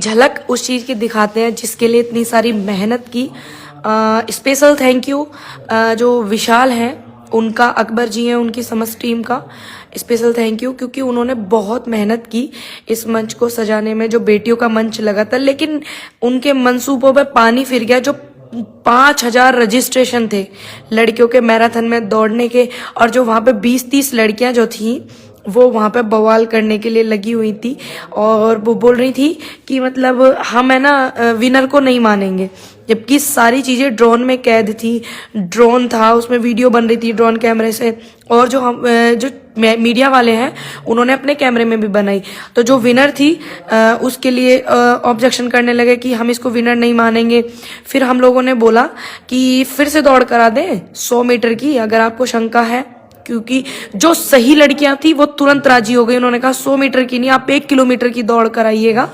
झलक उस चीज़ की दिखाते हैं जिसके लिए इतनी सारी मेहनत की। स्पेशल थैंक यू जो विशाल हैं उनका, अकबर जी हैं उनकी समस्त टीम का स्पेशल थैंक यू, क्योंकि उन्होंने बहुत मेहनत की इस मंच को सजाने में। जो बेटियों का मंच लगा था, लेकिन उनके मंसूबों पे पानी फिर गया। जो 5000 रजिस्ट्रेशन थे लड़कियों के मैराथन में दौड़ने के, और जो वहाँ पे 20-30 लड़कियां जो थी वो वहाँ पे बवाल करने के लिए लगी हुई थी, और वो बोल रही थी कि मतलब हम है ना विनर को नहीं मानेंगे, जबकि सारी चीज़ें ड्रोन में कैद थी। ड्रोन था, उसमें वीडियो बन रही थी ड्रोन कैमरे से, और जो मीडिया वाले हैं उन्होंने अपने कैमरे में भी बनाई। तो जो विनर थी उसके लिए ऑब्जेक्शन करने लगे कि हम इसको विनर नहीं मानेंगे। फिर हम लोगों ने बोला कि फिर से दौड़ करा दें 100 मीटर की, अगर आपको शंका है, क्योंकि जो सही लड़कियां थी वो तुरंत राजी हो गई। उन्होंने कहा 100 मीटर की नहीं, आप 1 किलोमीटर की दौड़ कराइएगा,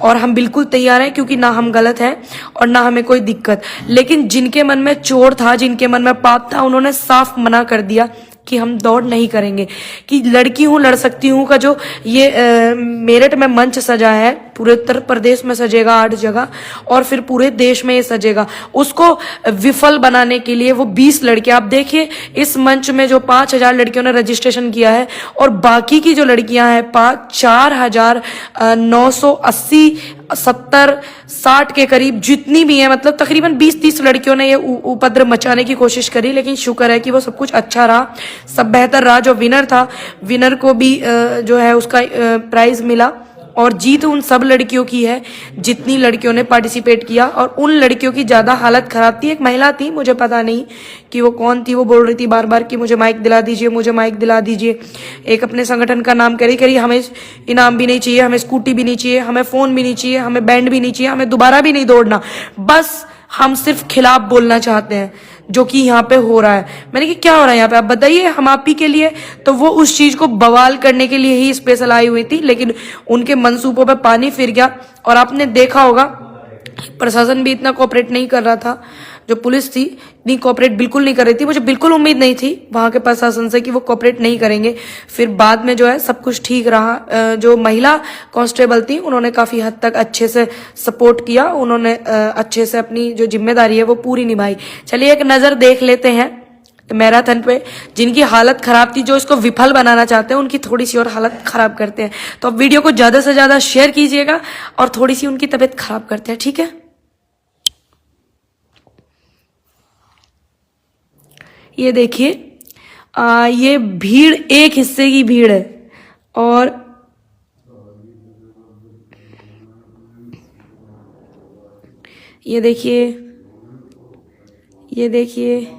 और हम बिल्कुल तैयार हैं, क्योंकि ना हम गलत हैं और ना हमें कोई दिक्कत। लेकिन जिनके मन में चोर था, जिनके मन में पाप था, उन्होंने साफ मना कर दिया कि हम दौड़ नहीं करेंगे। कि लड़की हूं लड़ सकती हूं का जो ये मेरठ में मंच सजा है, पूरे उत्तर प्रदेश में सजेगा 8 जगह, और फिर पूरे देश में ये सजेगा, उसको विफल बनाने के लिए वो 20 लड़कियां, आप देखिए इस मंच में जो 5000 लड़कियों ने रजिस्ट्रेशन किया है, और बाकी की जो लड़कियां हैं 4980 70 60 के करीब जितनी भी है, मतलब तकरीबन 20-30 लड़कियों ने ये उपद्रव मचाने की कोशिश करी। लेकिन शुक्र है कि वो सब कुछ अच्छा रहा, सब बेहतर रहा। जो विनर था, विनर को भी जो है उसका प्राइज मिला, और जीत उन सब लड़कियों की है जितनी लड़कियों ने पार्टिसिपेट किया। और उन लड़कियों की ज्यादा हालत खराब थी। एक महिला थी, मुझे पता नहीं कि वो कौन थी, वो बोल रही थी बार बार कि मुझे माइक दिला दीजिए, मुझे माइक दिला दीजिए। एक अपने संगठन का नाम करी हमें इनाम भी नहीं चाहिए, हमें स्कूटी भी नहीं चाहिए, हमें फोन भी नहीं चाहिए, हमें बैंड भी नहीं चाहिए, हमें दोबारा भी नहीं दौड़ना, बस हम सिर्फ खिलाफ बोलना चाहते हैं जो कि यहाँ पे हो रहा है। मैंने कहा क्या हो रहा है यहाँ पे, आप बताइए, हम आप ही के लिए। तो वो उस चीज को बवाल करने के लिए ही स्पेशल आई हुई थी, लेकिन उनके मंसूबों पे पानी फिर गया। और आपने देखा होगा प्रशासन भी इतना कोऑपरेट नहीं कर रहा था, जो पुलिस थी इतनी कोऑपरेट बिल्कुल नहीं कर रही थी। मुझे बिल्कुल उम्मीद नहीं थी वहां के प्रशासन से कि वो कोऑपरेट नहीं करेंगे। फिर बाद में जो है सब कुछ ठीक रहा। जो महिला कांस्टेबल थी उन्होंने काफी हद तक अच्छे से सपोर्ट किया, उन्होंने अच्छे से अपनी जो जिम्मेदारी है वो पूरी निभाई। चलिए एक नजर देख लेते हैं मैराथन पे, जिनकी हालत खराब थी, जो इसको विफल बनाना चाहते हैं, उनकी थोड़ी सी और हालत खराब करते हैं। तो अब वीडियो को ज्यादा से ज्यादा शेयर कीजिएगा और थोड़ी सी उनकी तबीयत खराब करते हैं, ठीक है। ये देखिए, ये भीड़ एक हिस्से की भीड़ है, और ये देखिए, ये देखिए,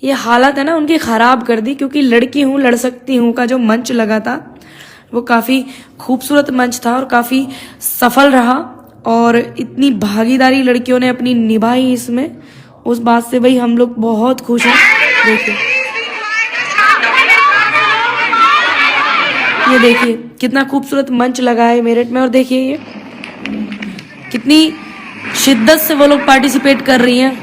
ये हालत है ना उनकी खराब कर दी। क्योंकि लड़की हूं लड़ सकती हूं का जो मंच लगा था वो काफी खूबसूरत मंच था और काफी सफल रहा, और इतनी भागीदारी लड़कियों ने अपनी निभाई इसमें, उस बात से भाई हम लोग बहुत खुश हैं। देखिए, ये देखिए कितना खूबसूरत मंच लगा है मेरठ में, और देखिए ये कितनी शिद्दत से वो लोग पार्टिसिपेट कर रही हैं।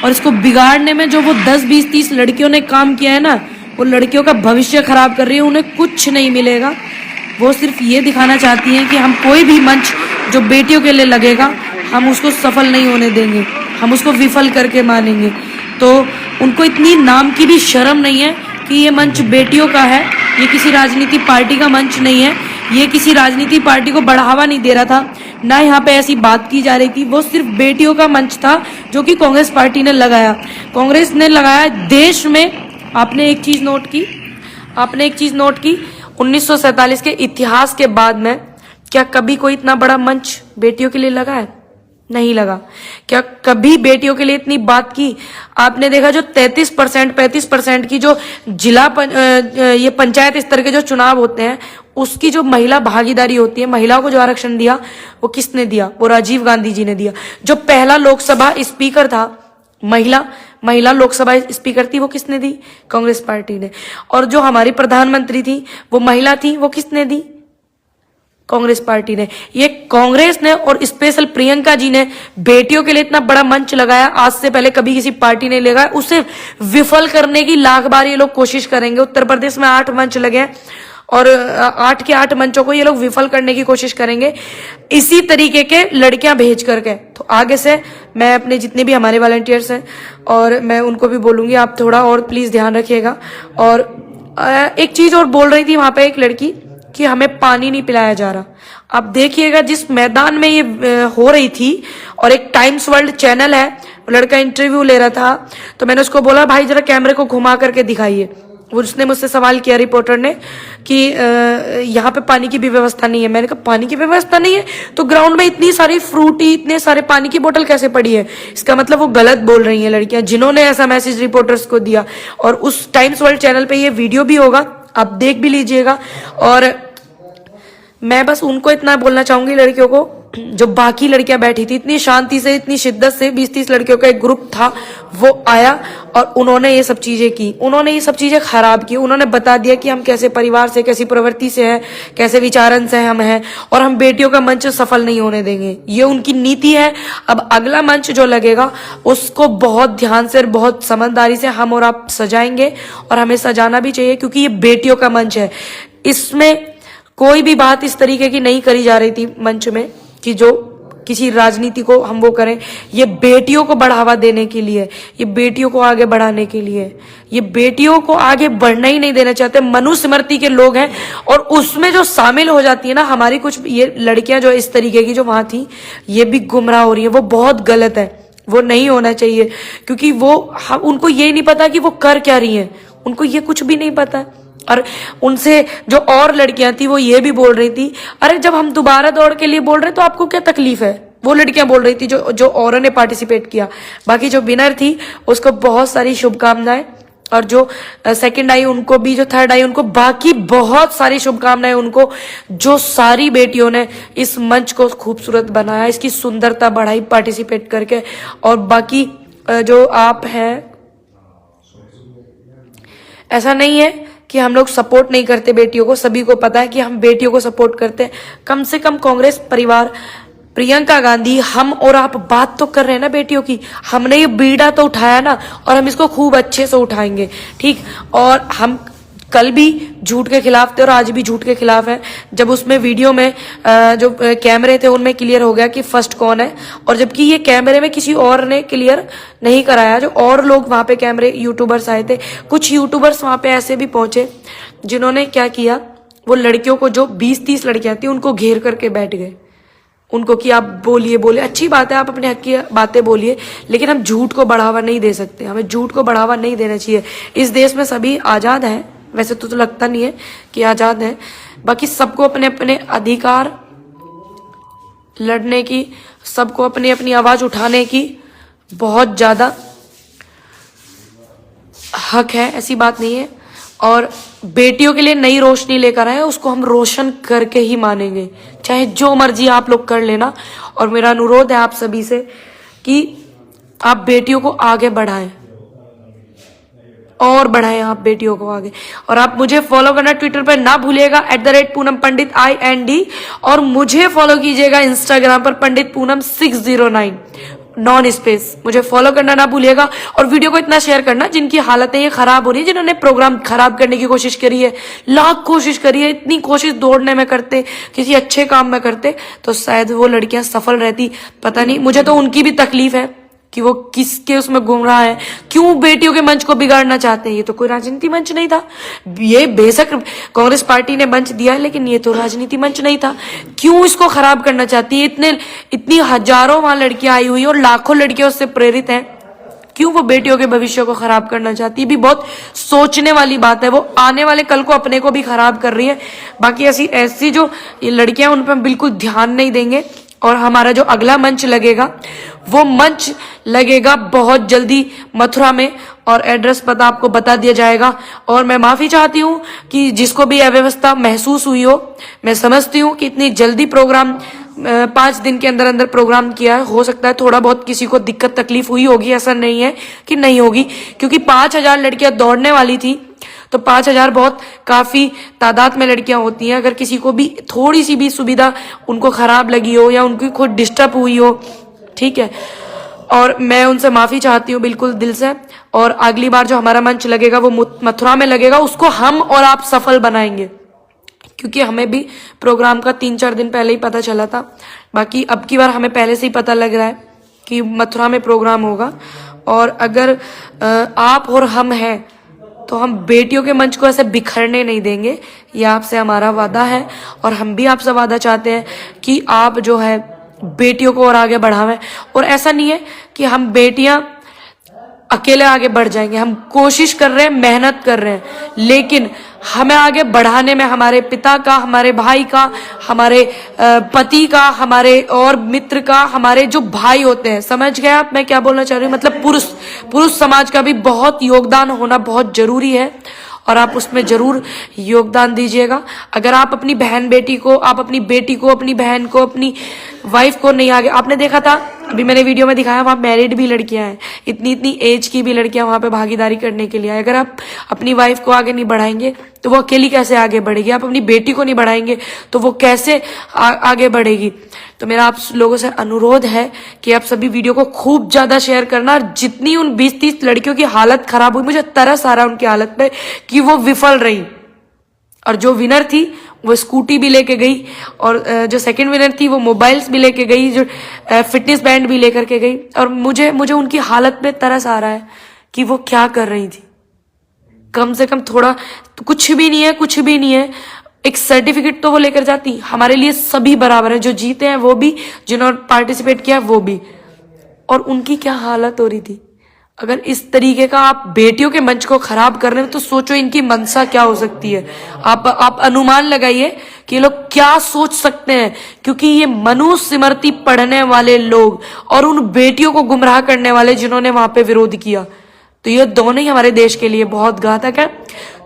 और इसको बिगाड़ने में जो वो 10, 20, 30 लड़कियों ने काम किया है ना, वो लड़कियों का भविष्य खराब कर रही है, उन्हें कुछ नहीं मिलेगा। वो सिर्फ ये दिखाना चाहती हैं कि हम कोई भी मंच जो बेटियों के लिए लगेगा हम उसको सफल नहीं होने देंगे, हम उसको विफल करके मानेंगे। तो उनको इतनी नाम की भी शर्म नहीं है कि ये मंच बेटियों का है, ये किसी राजनीति पार्टी का मंच नहीं है, ये किसी राजनीति पार्टी को बढ़ावा नहीं दे रहा था, ना यहाँ पे ऐसी बात की जा रही थी। वो सिर्फ बेटियों का मंच था जो कि कांग्रेस पार्टी ने लगाया, कांग्रेस ने लगाया देश में। आपने एक चीज नोट की, 1947 के इतिहास के बाद में क्या कभी कोई इतना बड़ा मंच बेटियों के लिए लगा है? नहीं लगा। क्या कभी बेटियों के लिए इतनी बात की? आपने देखा जो 35% की जो ये पंचायत स्तर के जो चुनाव होते हैं उसकी जो महिला भागीदारी होती है, महिलाओं को जो आरक्षण दिया वो किसने दिया? वो राजीव गांधी जी ने दिया। जो पहला लोकसभा स्पीकर था, महिला लोकसभा स्पीकर थी, वो किसने दी? कांग्रेस पार्टी ने। और जो हमारी प्रधानमंत्री थी वो महिला थी, वो किसने दी? कांग्रेस पार्टी ने। ये कांग्रेस ने और स्पेशल प्रियंका जी ने बेटियों के लिए इतना बड़ा मंच लगाया, आज से पहले कभी किसी पार्टी ने लगाया। उसे विफल करने की लाख बार ये लोग कोशिश करेंगे। उत्तर प्रदेश में 8 मंच लगे हैं और 8 के 8 मंचों को ये लोग विफल करने की कोशिश करेंगे इसी तरीके के लड़कियां भेज करके। तो आगे से मैं अपने जितने भी हमारे वॉलंटियर्स हैं और मैं उनको भी बोलूंगी आप थोड़ा और प्लीज ध्यान रखिएगा। और एक चीज और बोल रही थी वहां पे एक लड़की कि हमें पानी नहीं पिलाया जा रहा। आप देखिएगा जिस मैदान में ये हो रही थी, और एक टाइम्स वर्ल्ड चैनल है, लड़का इंटरव्यू ले रहा था, तो मैंने उसको बोला भाई जरा कैमरे को घुमा करके दिखाइए। उसने मुझसे सवाल किया रिपोर्टर ने कि यहाँ पे पानी की भी व्यवस्था नहीं है। मैंने कहा पानी की व्यवस्था नहीं है तो ग्राउंड में इतनी सारी फ्रूटी, इतने सारे पानी की बोतल कैसे पड़ी है? इसका मतलब वो गलत बोल रही हैं लड़कियां, जिन्होंने ऐसा मैसेज रिपोर्टर्स को दिया। और उस टाइम्स वर्ल्ड चैनल पे ये वीडियो भी होगा, आप देख भी लीजिएगा। और मैं बस उनको इतना बोलना चाहूंगी, लड़कियों को, जो बाकी लड़कियां बैठी थी इतनी शांति से, इतनी शिद्दत से, 20-30 लड़कियों का एक ग्रुप था, वो आया और उन्होंने ये सब चीजें की, उन्होंने ये सब चीजें खराब की। उन्होंने बता दिया कि हम कैसे परिवार से, कैसी प्रवृत्ति से हैं, कैसे विचारन से हम हैं, और हम बेटियों का मंच सफल नहीं होने देंगे। ये उनकी नीति है। अब अगला मंच जो लगेगा उसको बहुत ध्यान से और बहुत समझदारी से हम और आप सजाएंगे, और हमें सजाना भी चाहिए क्योंकि ये बेटियों का मंच है। इसमें कोई भी बात इस तरीके की नहीं करी जा रही थी मंच में कि जो किसी राजनीति को हम वो करें। ये बेटियों को बढ़ावा देने के लिए, ये बेटियों को आगे बढ़ाने के लिए, ये बेटियों को आगे बढ़ना ही नहीं देना चाहते। मनुस्मृति के लोग हैं और उसमें जो शामिल हो जाती है ना हमारी कुछ ये लड़कियां जो इस तरीके की जो वहां थी, ये भी गुमराह हो रही है। वो बहुत गलत है, वो नहीं होना चाहिए, क्योंकि वो उनको ये नहीं पता कि वो कर क्या रही है, उनको ये कुछ भी नहीं पता। और उनसे जो और लड़कियां थी वो ये भी बोल रही थी, अरे जब हम दोबारा दौड़ के लिए बोल रहे तो आपको क्या तकलीफ है? वो लड़कियां बोल रही थी जो औरों ने पार्टिसिपेट किया। बाकी जो विनर थी उसको बहुत सारी शुभकामनाएं, और जो सेकंड आई उनको भी, जो थर्ड आई उनको बाकी बहुत सारी शुभकामनाएं उनको, जो सारी बेटियों ने इस मंच को खूबसूरत बनाया, इसकी सुंदरता बढ़ाई पार्टिसिपेट करके। और बाकी जो आप हैं, ऐसा नहीं है कि हम लोग सपोर्ट नहीं करते बेटियों को, सभी को पता है कि हम बेटियों को सपोर्ट करते हैं। कम से कम कांग्रेस परिवार, प्रियंका गांधी, हम और आप बात तो कर रहे हैं ना बेटियों की। हमने ये बीड़ा तो उठाया ना, और हम इसको खूब अच्छे से उठाएंगे, ठीक। और हम कल भी झूठ के खिलाफ थे और आज भी झूठ के खिलाफ हैं। जब उसमें वीडियो में जो कैमरे थे उनमें क्लियर हो गया कि फर्स्ट कौन है, और जबकि ये कैमरे में किसी और ने क्लियर नहीं कराया। जो और लोग वहां पे कैमरे यूट्यूबर्स आए थे, कुछ यूट्यूबर्स वहां पे ऐसे भी पहुंचे जिन्होंने क्या किया, वो लड़कियों को, जो 20-30 लड़कियां थी, उनको घेर करके बैठ गए। उनको कि आप बोलिए, अच्छी बात है आप अपने हक की बातें बोलिए, लेकिन हम झूठ को बढ़ावा नहीं दे सकते, हमें झूठ को बढ़ावा नहीं देना चाहिए। इस देश में सभी आजाद हैं, वैसे तो लगता नहीं है कि आजाद है। बाकी सबको अपने अपने अधिकार लड़ने की, सबको अपनी अपनी आवाज उठाने की बहुत ज्यादा हक है, ऐसी बात नहीं है। और बेटियों के लिए नई रोशनी लेकर आए, उसको हम रोशन करके ही मानेंगे, चाहे जो मर्जी आप लोग कर लेना। और मेरा अनुरोध है आप सभी से कि आप बेटियों को आगे बढ़ाएं, और बढ़ाएं आप बेटियों को आगे। और आप मुझे फॉलो करना ट्विटर पर ना भूलिएगा, @पूनम पंडित IND, और मुझे फॉलो कीजिएगा इंस्टाग्राम पर पंडित पूनम 609 नॉन स्पेस, मुझे फॉलो करना ना भूलिएगा। और वीडियो को इतना शेयर करना जिनकी हालतें ये खराब हो रही है, जिन्होंने प्रोग्राम खराब करने की कोशिश करी है, लाख कोशिश करी है, इतनी कोशिश दौड़ने में करते, किसी अच्छे काम में करते, तो शायद वो लड़कियां सफल रहती। पता नहीं, मुझे तो उनकी भी तकलीफ है कि वो किसके उसमें गुमराह है, क्यों बेटियों के मंच को बिगाड़ना चाहते हैं। ये तो कोई राजनीति मंच नहीं था, ये बेशक कांग्रेस पार्टी ने मंच दिया है, लेकिन ये तो राजनीति मंच नहीं था। क्यों इसको खराब करना चाहती है? इतनी हजारों वहां लड़कियां आई हुई और लाखों लड़कियां उससे प्रेरित हैं, क्यों वो बेटियों के भविष्य को खराब करना चाहती है? भी बहुत सोचने वाली बात है। वो आने वाले कल को अपने को भी खराब कर रही है। बाकी ऐसी जो ये लड़कियां, उन पर हम बिल्कुल ध्यान नहीं देंगे। और हमारा जो अगला मंच लगेगा, वो मंच लगेगा बहुत जल्दी मथुरा में, और एड्रेस पता आपको बता दिया जाएगा। और मैं माफी चाहती हूँ कि जिसको भी अव्यवस्था महसूस हुई हो, मैं समझती हूँ कि इतनी जल्दी प्रोग्राम 5 दिन के अंदर अंदर प्रोग्राम किया है, हो सकता है थोड़ा बहुत किसी को दिक्कत तकलीफ हुई होगी, ऐसा नहीं है कि नहीं होगी, क्योंकि 5000 लड़कियां दौड़ने वाली थी, तो 5000 बहुत काफी तादाद में लड़कियां होती हैं। अगर किसी को भी थोड़ी सी भी सुविधा उनको खराब लगी हो या उनकी खुद डिस्टर्ब हुई हो, ठीक है, और मैं उनसे माफी चाहती हूँ बिल्कुल दिल से। और अगली बार जो हमारा मंच लगेगा वो मथुरा में लगेगा, उसको हम और आप सफल बनाएंगे, क्योंकि हमें भी प्रोग्राम का 3-4 दिन पहले ही पता चला था। बाकी अब की बार हमें पहले से ही पता लग रहा है कि मथुरा में प्रोग्राम होगा, और अगर आप और हम हैं तो हम बेटियों के मंच को ऐसे बिखरने नहीं देंगे। ये आपसे हमारा वादा है, और हम भी आपसे वादा चाहते हैं कि आप जो है बेटियों को और आगे बढ़ावें। और ऐसा नहीं है कि हम बेटियां अकेले आगे बढ़ जाएंगे, हम कोशिश कर रहे हैं, मेहनत कर रहे हैं, लेकिन हमें आगे बढ़ाने में हमारे पिता का, हमारे भाई का, हमारे पति का, हमारे और मित्र का, हमारे जो भाई होते हैं, समझ गए आप मैं क्या बोलना चाह रही हूँ, मतलब पुरुष समाज का भी बहुत योगदान होना बहुत जरूरी है, और आप उसमें जरूर योगदान दीजिएगा। अगर आप अपनी बहन बेटी को, आप अपनी बेटी को, अपनी बहन को, अपनी वाइफ को नहीं आगे, आपने देखा था अभी मैंने वीडियो में दिखाया, वहां मैरिड भी लड़कियां हैं, इतनी एज की भी लड़कियां वहां पे भागीदारी करने के लिए। अगर आप अपनी वाइफ को आगे नहीं बढ़ाएंगे तो वो अकेली कैसे आगे बढ़ेगी? आप अपनी बेटी को नहीं बढ़ाएंगे तो वो कैसे आगे बढ़ेगी? तो मेरा आप लोगों से अनुरोध है कि आप सभी वीडियो को खूब ज्यादा शेयर करना, और जितनी उन 20-30 लड़कियों की हालत खराब हुई, मुझे तरस आ रहा उनकी हालत पे कि वो विफल रही, और जो विनर थी वो स्कूटी भी लेके गई, और जो सेकंड विनर थी वो मोबाइल्स भी लेके गई, जो फिटनेस बैंड भी लेकर के गई। और मुझे उनकी हालत पे तरस आ रहा है कि वो क्या कर रही थी। कम से कम थोड़ा, कुछ भी नहीं है, एक सर्टिफिकेट तो वो लेकर जाती। हमारे लिए सभी बराबर है, जो जीते हैं वो भी, जिन्होंने पार्टिसिपेट किया वो भी। और उनकी क्या हालत हो रही थी। अगर इस तरीके का आप बेटियों के मंच को खराब कर रहे हैं तो सोचो इनकी मंशा क्या हो सकती है। आप अनुमान लगाइए कि ये लोग क्या सोच सकते हैं, क्योंकि ये मनुस्मृति पढ़ने वाले लोग और उन बेटियों को गुमराह करने वाले जिन्होंने वहां पे विरोध किया, तो ये दोनों ही हमारे देश के लिए बहुत घातक है।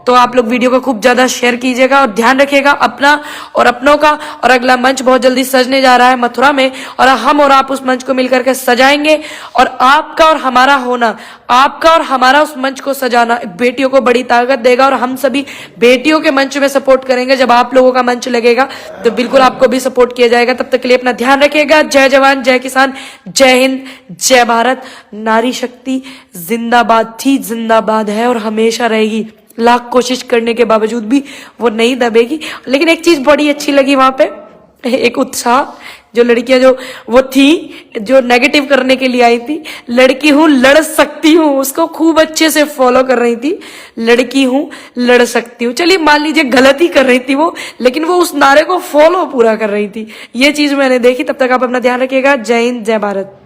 तो आप लोग वीडियो को खूब ज्यादा शेयर कीजिएगा, और ध्यान रखिएगा अपना और अपनों का। और अगला मंच बहुत जल्दी सजने जा रहा है मथुरा में, और हम और आप उस मंच को मिलकर के सजाएंगे। और आपका और हमारा होना, आपका और हमारा उस मंच को सजाना बेटियों को बड़ी ताकत देगा, और हम सभी बेटियों के मंच में सपोर्ट करेंगे। जब आप लोगों का मंच लगेगा तो बिल्कुल आपको भी सपोर्ट किया जाएगा। तब तक के लिए अपना ध्यान रखिएगा। जय जवान, जय किसान, जय हिंद, जय भारत। नारी शक्ति जिंदाबाद थी, जिंदाबाद है, और हमेशा रहेगी। लाख कोशिश करने के बावजूद भी वो नहीं दबेगी। लेकिन एक चीज बड़ी अच्छी लगी वहां पे, एक उत्साह, जो लड़कियां जो वो थी जो नेगेटिव करने के लिए आई थी, लड़की हूं लड़ सकती हूं, उसको खूब अच्छे से फॉलो कर रही थी। लड़की हूं लड़ सकती हूँ, चलिए मान लीजिए गलती कर रही थी वो, लेकिन वो उस नारे को फॉलो पूरा कर रही थी। ये चीज मैंने देखी। तब तक आप अपना ध्यान रखिएगा। जय हिंद, जय भारत।